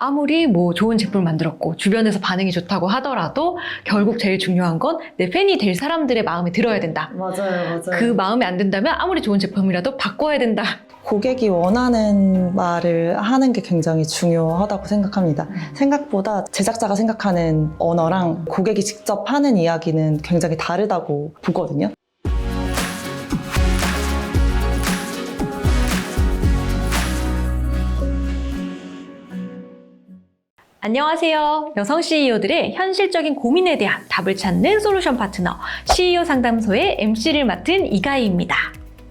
아무리 좋은 제품을 만들었고 주변에서 반응이 좋다고 하더라도 결국 제일 중요한 건 내 팬이 될 사람들의 마음에 들어야 된다. 맞아요. 그 마음에 안 든다면 아무리 좋은 제품이라도 바꿔야 된다. 고객이 원하는 말을 하는 게 굉장히 중요하다고 생각합니다. 생각보다 제작자가 생각하는 언어랑 고객이 직접 하는 이야기는 굉장히 다르다고 보거든요. 안녕하세요. 여성 CEO들의 현실적인 고민에 대한 답을 찾는 솔루션 파트너 CEO 상담소의 MC를 맡은 이가희입니다.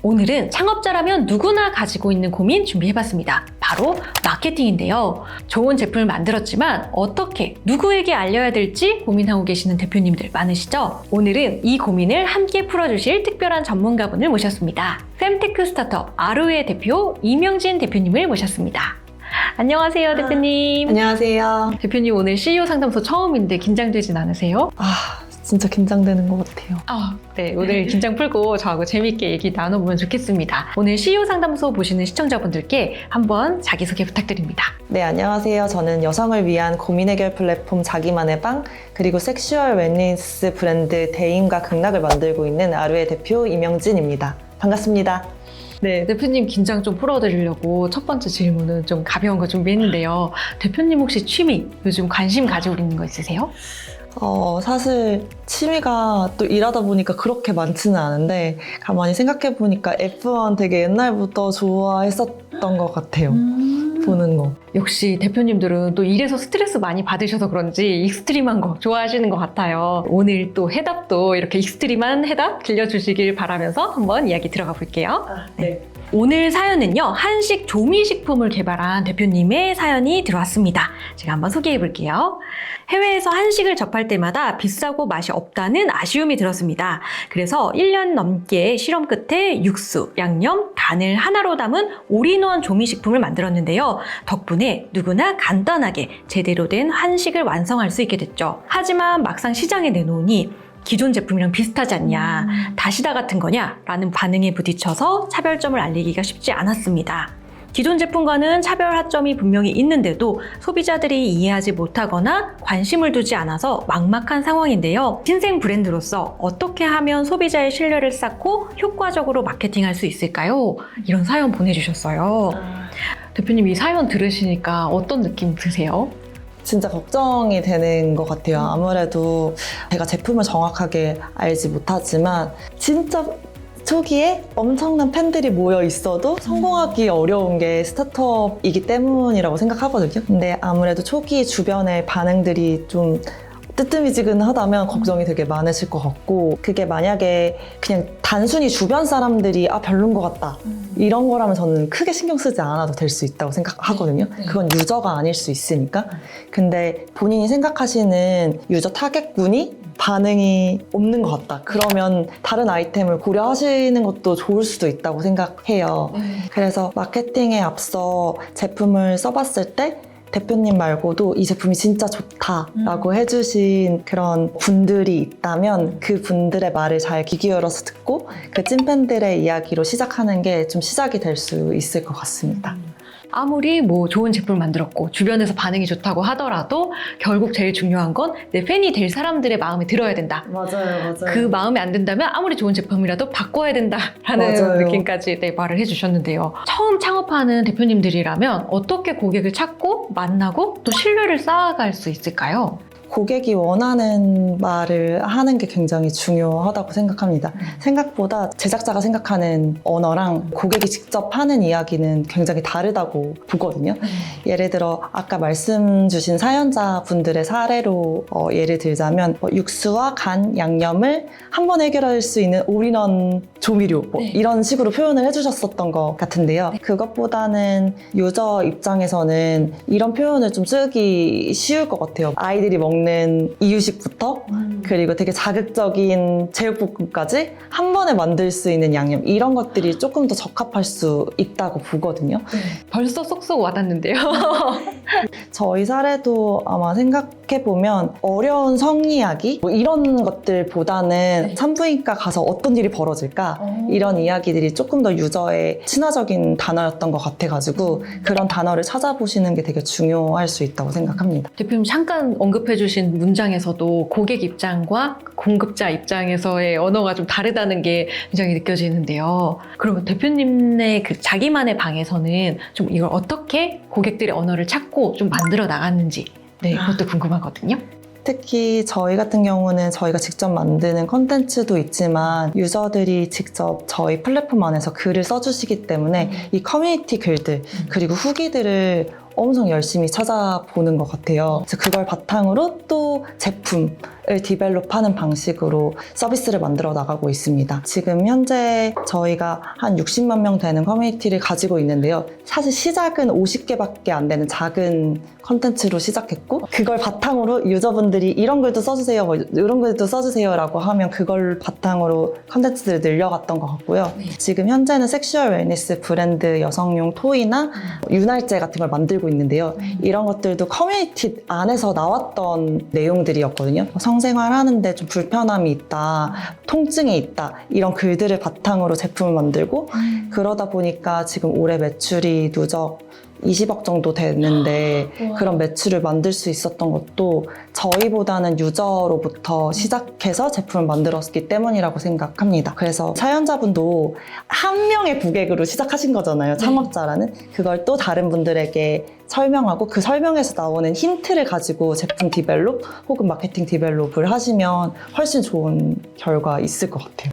오늘은 창업자라면 누구나 가지고 있는 고민 준비해봤습니다. 바로 마케팅인데요. 좋은 제품을 만들었지만 어떻게 누구에게 알려야 될지 고민하고 계시는 대표님들 많으시죠? 오늘은 이 고민을 함께 풀어주실 특별한 전문가분을 모셨습니다. fem테크 스타트업 아루의 대표 이명진 대표님을 모셨습니다. 안녕하세요, 대표님. 안녕하세요. 대표님 오늘 CEO 상담소 처음인데 긴장되진 않으세요? 진짜 긴장되는 것 같아요. 네, 오늘 긴장 풀고 저하고 재밌게 얘기 나눠보면 좋겠습니다. 오늘 CEO 상담소 보시는 시청자분들께 한번 자기소개 부탁드립니다. 네, 안녕하세요. 저는 여성을 위한 고민 해결 플랫폼 자기만의 방, 그리고 섹슈얼 웰니스 브랜드 대임과 극락을 만들고 있는 아루의 대표 이명진입니다. 반갑습니다. 네, 대표님 긴장 좀 풀어드리려고 첫 번째 질문은 좀 가벼운 거 준비했는데요. 대표님 혹시 취미, 요즘 관심 가지고 있는 거 있으세요? 사실 취미가 또 일하다 보니까 그렇게 많지는 않은데 가만히 생각해 보니까 F1 되게 옛날부터 좋아했었던 것 같아요. 보는 거. 역시 대표님들은 또 일에서 스트레스 많이 받으셔서 그런지 익스트림한 거 좋아하시는 것 같아요. 오늘 또 해답도 이렇게 익스트림한 해답 들려주시길 바라면서 한번 이야기 들어가 볼게요. 네. 오늘 사연은요, 한식 조미식품을 개발한 대표님의 사연이 들어왔습니다. 제가 한번 소개해 볼게요. 해외에서 한식을 접할 때마다 비싸고 맛이 없다는 아쉬움이 들었습니다. 그래서 1년 넘게 실험 끝에 육수, 양념, 간을 하나로 담은 올인원 조미식품을 만들었는데요. 덕분에 누구나 간단하게 제대로 된 한식을 완성할 수 있게 됐죠. 하지만 막상 시장에 내놓으니 기존 제품이랑 비슷하지 않냐, 다시다 같은 거냐 라는 반응에 부딪혀서 차별점을 알리기가 쉽지 않았습니다. 기존 제품과는 차별 하점이 분명히 있는데도 소비자들이 이해하지 못하거나 관심을 두지 않아서 막막한 상황인데요. 신생 브랜드로서 어떻게 하면 소비자의 신뢰를 쌓고 효과적으로 마케팅할 수 있을까요? 이런 사연 보내주셨어요. 대표님 이 사연 들으시니까 어떤 느낌 드세요? 진짜 걱정이 되는 것 같아요. 아무래도 제가 제품을 정확하게 알지 못하지만 진짜 초기에 엄청난 팬들이 모여 있어도 성공하기 어려운 게 스타트업이기 때문이라고 생각하거든요. 근데 아무래도 초기 주변의 반응들이 좀 뜨뜨미지근하다면 걱정이 되게 많으실 것 같고, 그게 만약에 그냥 단순히 주변 사람들이 별론 것 같다 이런 거라면 저는 크게 신경 쓰지 않아도 될 수 있다고 생각하거든요. 그건 유저가 아닐 수 있으니까. 근데 본인이 생각하시는 유저 타겟군이 반응이 없는 것 같다. 그러면 다른 아이템을 고려하시는 것도 좋을 수도 있다고 생각해요. 그래서 마케팅에 앞서 제품을 써봤을 때 대표님 말고도 이 제품이 진짜 좋다라고 해주신 그런 분들이 있다면 그 분들의 말을 잘 귀 기울여서 듣고 그 찐팬들의 이야기로 시작하는 게 좀 시작이 될 수 있을 것 같습니다. 아무리 좋은 제품을 만들었고 주변에서 반응이 좋다고 하더라도 결국 제일 중요한 건 내 팬이 될 사람들의 마음에 들어야 된다. 맞아요. 그 마음에 안 든다면 아무리 좋은 제품이라도 바꿔야 된다라는 맞아요. 느낌까지 말을 해주셨는데요. 처음 창업하는 대표님들이라면 어떻게 고객을 찾고 만나고 또 신뢰를 쌓아갈 수 있을까요? 고객이 원하는 말을 하는 게 굉장히 중요하다고 생각합니다. 생각보다 제작자가 생각하는 언어랑 고객이 직접 하는 이야기는 굉장히 다르다고 보거든요. 예를 들어 아까 말씀 주신 사연자분들의 사례로 예를 들자면 육수와 간, 양념을 한 번 해결할 수 있는 올인원 조미료 이런 식으로 표현을 해주셨었던 것 같은데요. 그것보다는 유저 입장에서는 이런 표현을 좀 쓰기 쉬울 것 같아요. 아이들이 먹는 이유식부터 그리고 되게 자극적인 제육볶음까지 한 번에 만들 수 있는 양념, 이런 것들이 조금 더 적합할 수 있다고 보거든요. 벌써 쏙쏙 와닿는데요. 저희 사례도 아마 생각해 어떻게 보면 어려운 성이야기 뭐 이런 것들보다는 산부인과 가서 어떤 일이 벌어질까 이런 이야기들이 조금 더 유저의 친화적인 단어였던 것 같아가지고 그런 단어를 찾아보시는 게 되게 중요할 수 있다고 생각합니다. 대표님 잠깐 언급해주신 문장에서도 고객 입장과 공급자 입장에서의 언어가 좀 다르다는 게 굉장히 느껴지는데요. 그러면 대표님의 그 자기만의 방에서는 좀 이걸 어떻게 고객들의 언어를 찾고 좀 만들어 나갔는지 그것도 궁금하거든요. 특히 저희 같은 경우는 저희가 직접 만드는 콘텐츠도 있지만 유저들이 직접 저희 플랫폼 안에서 글을 써주시기 때문에 이 커뮤니티 글들 그리고 후기들을 엄청 열심히 찾아보는 것 같아요. 그래서 그걸 바탕으로 또 제품을 디벨롭하는 방식으로 서비스를 만들어 나가고 있습니다. 지금 현재 저희가 한 60만 명 되는 커뮤니티를 가지고 있는데요. 사실 시작은 50개밖에 안 되는 작은 컨텐츠로 시작했고 그걸 바탕으로 유저분들이 이런 글도 써주세요, 뭐 이런 글도 써주세요 라고 하면 그걸 바탕으로 컨텐츠들을 늘려갔던 것 같고요. 지금 현재는 섹슈얼 웰니스 브랜드 여성용 토이나 윤활제 같은 걸 만들고 있는데요. 이런 것들도 커뮤니티 안에서 나왔던 내용들이었거든요. 성생활 하는데 좀 불편함이 있다, 통증이 있다 이런 글들을 바탕으로 제품을 만들고 그러다 보니까 지금 올해 매출이 누적 20억 정도 되는데 그런 매출을 만들 수 있었던 것도 저희보다는 유저로부터 시작해서 제품을 만들었기 때문이라고 생각합니다. 그래서 사연자분도 한 명의 고객으로 시작하신 거잖아요. 창업자라는. 그걸 또 다른 분들에게 설명하고 그 설명에서 나오는 힌트를 가지고 제품 디벨롭 혹은 마케팅 디벨롭을 하시면 훨씬 좋은 결과 있을 것 같아요.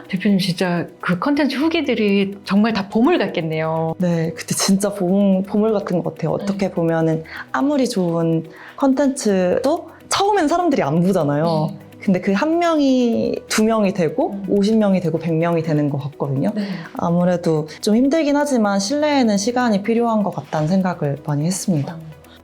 대표님 진짜 그 컨텐츠 후기들이 정말 다 보물 같겠네요. 네, 그때 진짜 보물 같은 것 같아요. 어떻게 보면은 아무리 좋은 컨텐츠도 처음엔 사람들이 안 보잖아요. 근데 그 한 명이 2명이 되고 50명이 되고 100명이 되는 것 같거든요. 아무래도 좀 힘들긴 하지만 신뢰에는 시간이 필요한 것 같다는 생각을 많이 했습니다.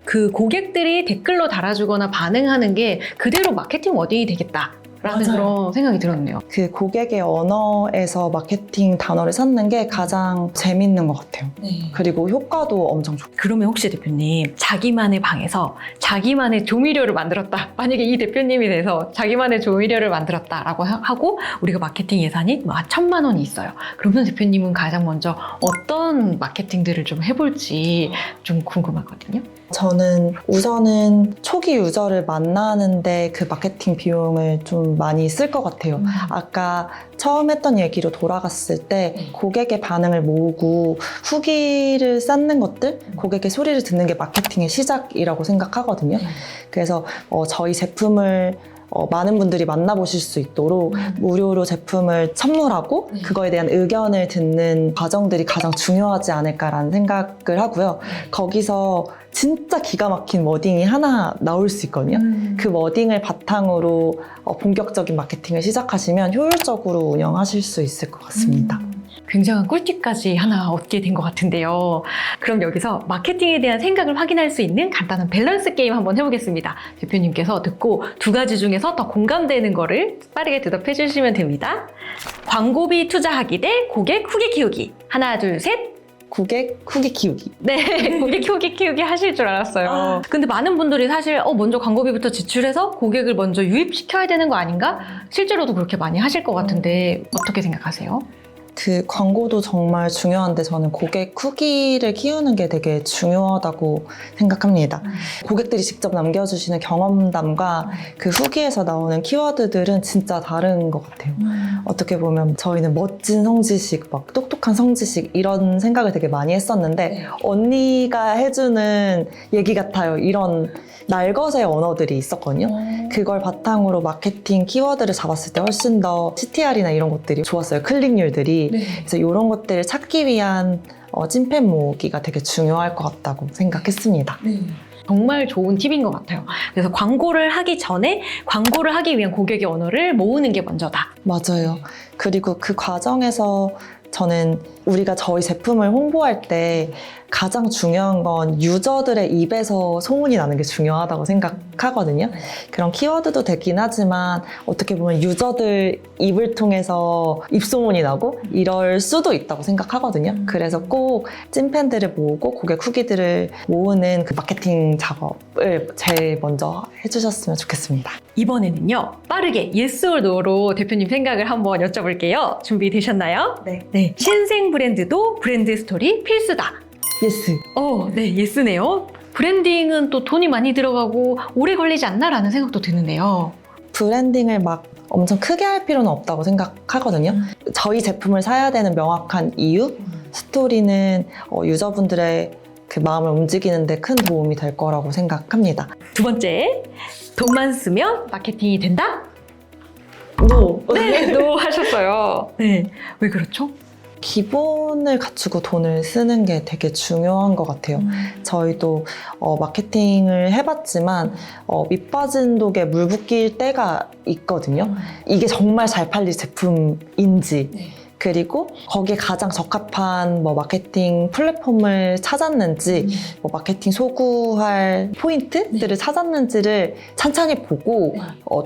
그 고객들이 댓글로 달아주거나 반응하는 게 그대로 마케팅 워딩이 되겠다. 라는 그런 생각이 들었네요. 그 고객의 언어에서 마케팅 단어를 찾는 게 가장 재밌는 것 같아요. 그리고 효과도 엄청 좋고. 그러면 혹시 대표님 자기만의 방에서 자기만의 조미료를 만들었다. 만약에 이 대표님이 돼서 자기만의 조미료를 만들었다라고 하고 우리가 마케팅 예산이 뭐 한 1,000만 원이 있어요. 그러면 대표님은 가장 먼저 어떤 마케팅들을 좀 해볼지 좀 궁금하거든요. 저는 우선은 초기 유저를 만나는데 그 마케팅 비용을 좀 많이 쓸 것 같아요. 아까 처음 했던 얘기로 돌아갔을 때 고객의 반응을 모으고 후기를 쌓는 것들, 고객의 소리를 듣는 게 마케팅의 시작이라고 생각하거든요. 그래서 저희 제품을 많은 분들이 만나보실 수 있도록 무료로 제품을 선물하고 그거에 대한 의견을 듣는 과정들이 가장 중요하지 않을까라는 생각을 하고요. 거기서 진짜 기가 막힌 워딩이 하나 나올 수 있거든요. 그 워딩을 바탕으로 본격적인 마케팅을 시작하시면 효율적으로 운영하실 수 있을 것 같습니다. 굉장한 꿀팁까지 하나 얻게 된 것 같은데요. 그럼 여기서 마케팅에 대한 생각을 확인할 수 있는 간단한 밸런스 게임 한번 해보겠습니다. 대표님께서 듣고 2가지 중에서 더 공감되는 거를 빠르게 대답해 주시면 됩니다. 광고비 투자하기 대 고객 후기 키우기. 하나, 둘, 셋. 고객 후기 키우기. 네, 고객 후기 키우기 하실 줄 알았어요. 근데 많은 분들이 사실 먼저 광고비부터 지출해서 고객을 먼저 유입시켜야 되는 거 아닌가? 실제로도 그렇게 많이 하실 것 같은데 어떻게 생각하세요? 그 광고도 정말 중요한데 저는 고객 후기를 키우는 게 되게 중요하다고 생각합니다. 고객들이 직접 남겨주시는 경험담과 그 후기에서 나오는 키워드들은 진짜 다른 것 같아요. 어떻게 보면 저희는 멋진 성지식, 막 똑똑한 성지식 이런 생각을 되게 많이 했었는데 언니가 해주는 얘기 같아요. 이런 날것의 언어들이 있었거든요. 그걸 바탕으로 마케팅 키워드를 잡았을 때 훨씬 더 CTR이나 이런 것들이 좋았어요. 클릭률들이. 그래서 이런 것들을 찾기 위한 찐팬 모으기가 되게 중요할 것 같다고 생각했습니다. 정말 좋은 팁인 것 같아요. 그래서 광고를 하기 전에 광고를 하기 위한 고객의 언어를 모으는 게 먼저다. 맞아요. 그리고 그 과정에서 저는 우리가 저희 제품을 홍보할 때 가장 중요한 건 유저들의 입에서 소문이 나는 게 중요하다고 생각하거든요. 그런 키워드도 되긴 하지만 어떻게 보면 유저들 입을 통해서 입소문이 나고 이럴 수도 있다고 생각하거든요. 그래서 꼭 찐팬들을 모으고 고객 후기들을 모으는 그 마케팅 작업을 제일 먼저 해주셨으면 좋겠습니다. 이번에는요, 빠르게 yes or no로 대표님 생각을 한번 여쭤볼게요. 준비되셨나요? 네. 신생 브랜드도 브랜드 스토리 필수다. 예스. 네, 예스네요. 브랜딩은 또 돈이 많이 들어가고 오래 걸리지 않나라는 생각도 드는데요. 브랜딩을 막 엄청 크게 할 필요는 없다고 생각하거든요. 저희 제품을 사야 되는 명확한 이유, 스토리는 유저분들의 그 마음을 움직이는 데 큰 도움이 될 거라고 생각합니다. 두 번째, 돈만 쓰면 마케팅이 된다? 노! 네, 노 하셨어요. 네, 왜 그렇죠? 기본을 갖추고 돈을 쓰는 게 되게 중요한 것 같아요. 저희도 마케팅을 해봤지만 밑빠진 독에 물 붓길 때가 있거든요. 이게 정말 잘 팔릴 제품인지 그리고 거기에 가장 적합한 마케팅 플랫폼을 찾았는지 마케팅 소구할 포인트들을 찾았는지를 찬찬히 보고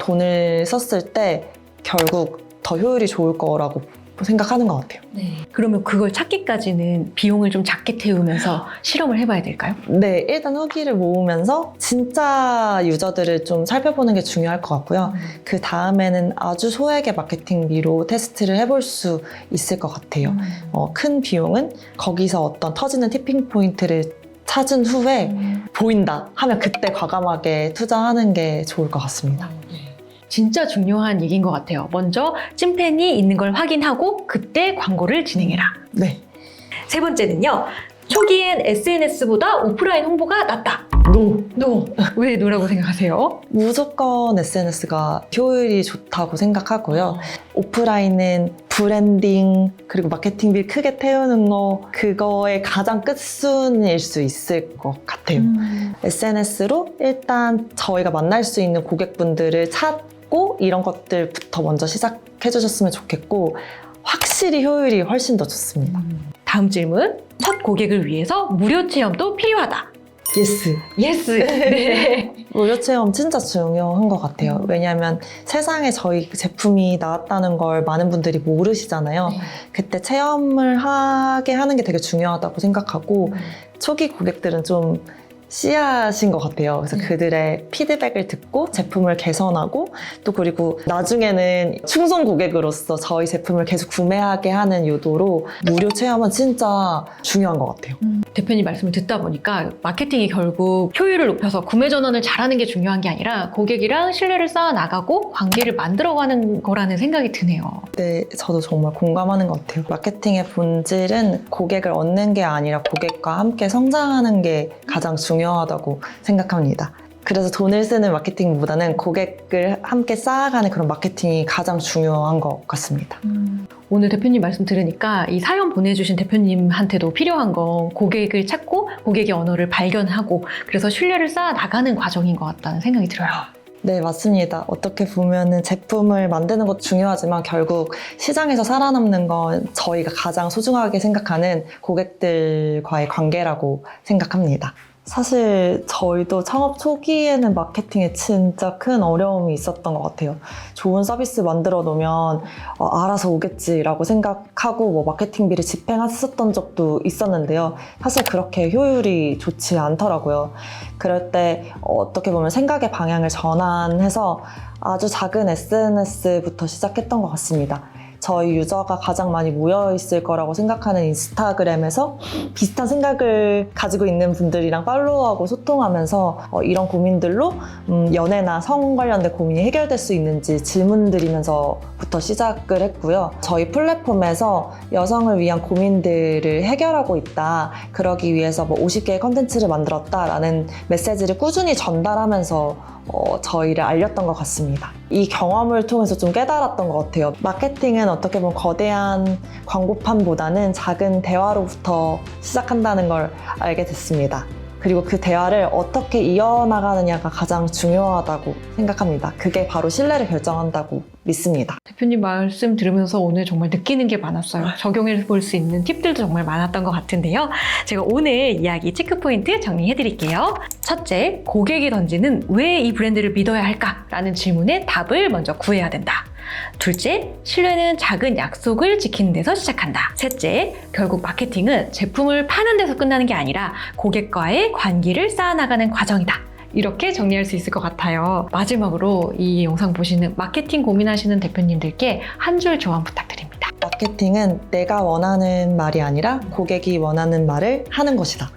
돈을 썼을 때 결국 더 효율이 좋을 거라고 생각하는 것 같아요. 그러면 그걸 찾기까지는 비용을 좀 작게 태우면서 실험을 해봐야 될까요? 네, 일단 후기를 모으면서 진짜 유저들을 좀 살펴보는 게 중요할 것 같고요. 그 다음에는 아주 소액의 마케팅비로 테스트를 해볼 수 있을 것 같아요. 큰 비용은 거기서 어떤 터지는 티핑 포인트를 찾은 후에 보인다 하면 그때 과감하게 투자하는 게 좋을 것 같습니다. 진짜 중요한 얘기인 것 같아요. 먼저 찐팬이 있는 걸 확인하고 그때 광고를 진행해라. 네. 세 번째는요. 초기엔 SNS보다 오프라인 홍보가 낫다. 노. 왜 노라고 생각하세요? 무조건 SNS가 효율이 좋다고 생각하고요. 오프라인은 브랜딩 그리고 마케팅비 크게 태우는 거 그거의 가장 끝순일 수 있을 것 같아요. SNS로 일단 저희가 만날 수 있는 고객분들을 찾고 이런 것들부터 먼저 시작해 주셨으면 좋겠고 확실히 효율이 훨씬 더 좋습니다. 다음 질문. 첫 고객을 위해서 무료 체험도 필요하다. 예스. 네. 무료 체험 진짜 중요한 것 같아요. 왜냐하면 세상에 저희 제품이 나왔다는 걸 많은 분들이 모르시잖아요. 그때 체험을 하게 하는 게 되게 중요하다고 생각하고 초기 고객들은 좀 씨앗인 것 같아요. 그래서 그들의 피드백을 듣고 제품을 개선하고 또 그리고 나중에는 충성 고객으로서 저희 제품을 계속 구매하게 하는 유도로 무료 체험은 진짜 중요한 것 같아요. 대표님 말씀을 듣다 보니까 마케팅이 결국 효율을 높여서 구매 전환을 잘하는 게 중요한 게 아니라 고객이랑 신뢰를 쌓아 나가고 관계를 만들어가는 거라는 생각이 드네요. 네, 저도 정말 공감하는 것 같아요. 마케팅의 본질은 고객을 얻는 게 아니라 고객과 함께 성장하는 게 가장 중요하다고 생각합니다. 그래서 돈을 쓰는 마케팅보다는 고객을 함께 쌓아가는 그런 마케팅이 가장 중요한 것 같습니다. 오늘 대표님 말씀 들으니까 이 사연 보내주신 대표님한테도 필요한 건 고객을 찾고 고객의 언어를 발견하고 그래서 신뢰를 쌓아 나가는 과정인 것 같다는 생각이 들어요. 네, 맞습니다. 어떻게 보면은 제품을 만드는 것도 중요하지만 결국 시장에서 살아남는 건 저희가 가장 소중하게 생각하는 고객들과의 관계라고 생각합니다. 사실 저희도 창업 초기에는 마케팅에 진짜 큰 어려움이 있었던 것 같아요. 좋은 서비스 만들어 놓으면 알아서 오겠지라고 생각하고 마케팅비를 집행했었던 적도 있었는데요. 사실 그렇게 효율이 좋지 않더라고요. 그럴 때 어떻게 보면 생각의 방향을 전환해서 아주 작은 SNS부터 시작했던 것 같습니다. 저희 유저가 가장 많이 모여있을 거라고 생각하는 인스타그램에서 비슷한 생각을 가지고 있는 분들이랑 팔로우하고 소통하면서 이런 고민들로 연애나 성 관련된 고민이 해결될 수 있는지 질문 드리면서부터 시작을 했고요. 저희 플랫폼에서 여성을 위한 고민들을 해결하고 있다. 그러기 위해서 50개의 컨텐츠를 만들었다라는 메시지를 꾸준히 전달하면서 저희를 알렸던 것 같습니다. 이 경험을 통해서 좀 깨달았던 것 같아요. 마케팅은 어떻게 보면 거대한 광고판보다는 작은 대화로부터 시작한다는 걸 알게 됐습니다. 그리고 그 대화를 어떻게 이어나가느냐가 가장 중요하다고 생각합니다. 그게 바로 신뢰를 결정한다고 믿습니다. 대표님 말씀 들으면서 오늘 정말 느끼는 게 많았어요. 적용해 볼 수 있는 팁들도 정말 많았던 것 같은데요. 제가 오늘 이야기 체크포인트 정리해 드릴게요. 첫째, 고객이 던지는 왜 이 브랜드를 믿어야 할까? 라는 질문에 답을 먼저 구해야 된다. 둘째, 신뢰는 작은 약속을 지키는 데서 시작한다. 셋째, 결국 마케팅은 제품을 파는 데서 끝나는 게 아니라 고객과의 관계를 쌓아나가는 과정이다. 이렇게 정리할 수 있을 것 같아요. 마지막으로 이 영상 보시는 마케팅 고민하시는 대표님들께 한 줄 조언 부탁드립니다. 마케팅은 내가 원하는 말이 아니라 고객이 원하는 말을 하는 것이다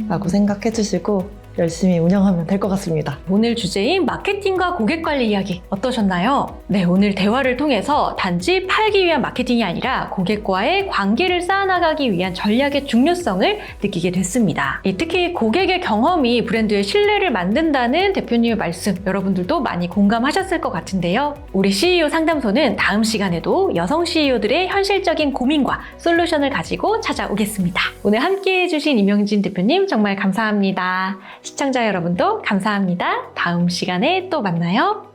라고 생각해 주시고 열심히 운영하면 될 것 같습니다. 오늘 주제인 마케팅과 고객 관리 이야기 어떠셨나요? 네, 오늘 대화를 통해서 단지 팔기 위한 마케팅이 아니라 고객과의 관계를 쌓아나가기 위한 전략의 중요성을 느끼게 됐습니다. 특히 고객의 경험이 브랜드의 신뢰를 만든다는 대표님의 말씀, 여러분들도 많이 공감하셨을 것 같은데요. 우리 CEO 상담소는 다음 시간에도 여성 CEO들의 현실적인 고민과 솔루션을 가지고 찾아오겠습니다. 오늘 함께 해주신 임영진 대표님 정말 감사합니다. 시청자 여러분도 감사합니다. 다음 시간에 또 만나요.